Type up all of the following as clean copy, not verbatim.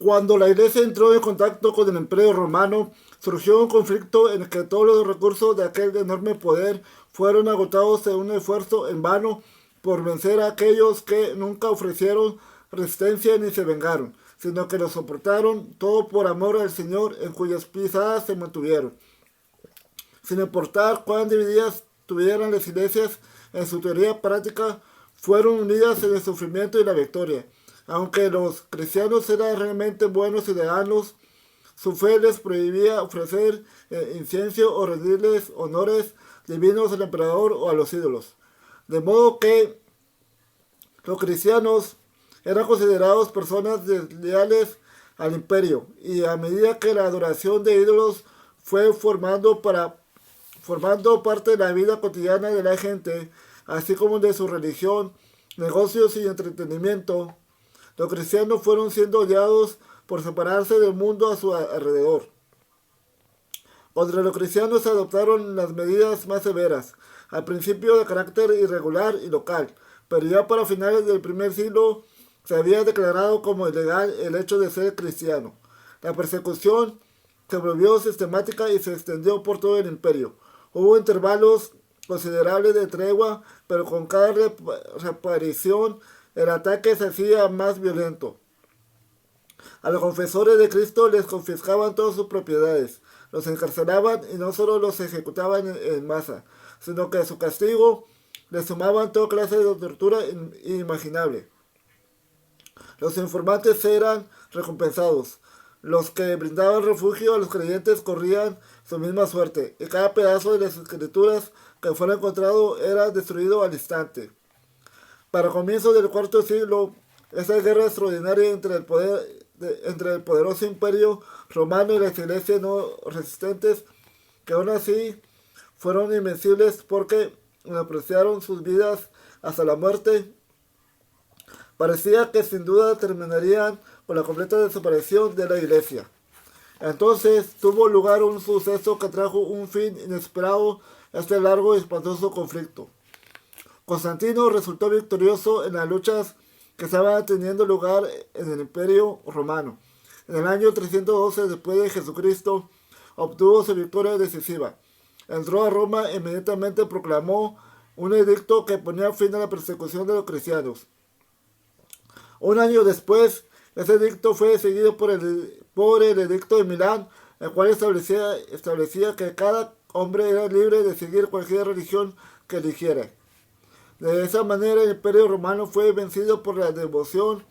Cuando la iglesia entró en contacto con el Imperio Romano, surgió un conflicto en el que todos los recursos de aquel enorme poder fueron agotados en un esfuerzo en vano por vencer a aquellos que nunca ofrecieron resistencia ni se vengaron, sino que lo soportaron todo por amor al Señor en cuyas pisadas se mantuvieron. Sin importar cuán divididas tuvieran las iglesias en su teoría práctica, fueron unidas en el sufrimiento y la victoria. Aunque los cristianos eran realmente buenos y leales, su fe les prohibía ofrecer incienso o rendirles honores divinos al emperador o a los ídolos. De modo que los cristianos eran considerados personas desleales al imperio, y a medida que la adoración de ídolos fue formando parte de la vida cotidiana de la gente, así como de su religión, negocios y entretenimiento, los cristianos fueron siendo odiados por separarse del mundo a su alrededor. Contra los cristianos se adoptaron las medidas más severas, al principio de carácter irregular y local, pero ya para finales del primer siglo se había declarado como ilegal el hecho de ser cristiano. La persecución se volvió sistemática y se extendió por todo el imperio. Hubo intervalos considerables de tregua, pero con cada reaparición el ataque se hacía más violento. A los confesores de Cristo les confiscaban todas sus propiedades, los encarcelaban y no solo los ejecutaban en masa, sino que a su castigo les sumaban toda clase de tortura inimaginable. Los informantes eran recompensados. Los que brindaban refugio a los creyentes corrían su misma suerte, y cada pedazo de las escrituras que fuera encontrado era destruido al instante. Para comienzos del cuarto siglo, esa guerra extraordinaria entre el poderoso imperio romano y las iglesias no resistentes, que aún así fueron invencibles porque apreciaron sus vidas hasta la muerte, parecía que sin duda terminarían con la completa desaparición de la iglesia. Entonces tuvo lugar un suceso que trajo un fin inesperado a este largo y espantoso conflicto. Constantino resultó victorioso en las luchas que estaban teniendo lugar en el Imperio Romano. En el año 312 después de Jesucristo obtuvo su victoria decisiva. Entró a Roma e inmediatamente proclamó un edicto que ponía fin a la persecución de los cristianos. Un año después, ese edicto fue seguido por el edicto de Milán, el cual establecía que cada hombre era libre de seguir cualquier religión que eligiera. De esa manera el Imperio Romano fue vencido por la devoción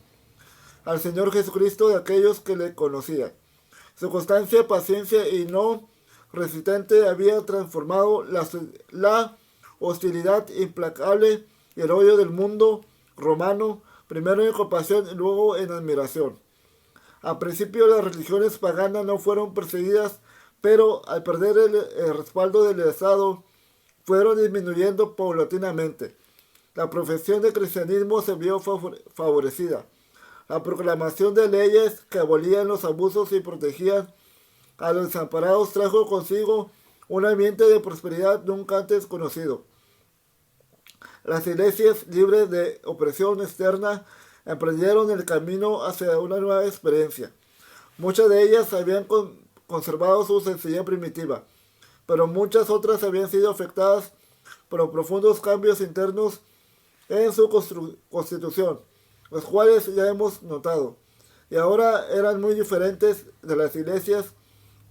al Señor Jesucristo de aquellos que le conocían. Su constancia, paciencia y no resistente había transformado la hostilidad implacable y el odio del mundo romano, primero en compasión y luego en admiración. Al principio las religiones paganas no fueron perseguidas, pero al perder el respaldo del Estado, fueron disminuyendo paulatinamente. La profesión de cristianismo se vio favorecida. La proclamación de leyes que abolían los abusos y protegían a los desamparados trajo consigo un ambiente de prosperidad nunca antes conocido. Las iglesias libres de opresión externa emprendieron el camino hacia una nueva experiencia. Muchas de ellas habían conservado su sencillez primitiva, pero muchas otras habían sido afectadas por profundos cambios internos en su constitución, los cuales ya hemos notado, y ahora eran muy diferentes de las iglesias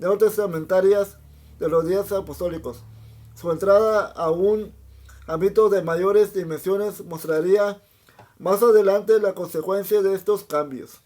neotestamentarias de los días apostólicos. Su entrada a un ámbito de mayores dimensiones mostraría más adelante la consecuencia de estos cambios.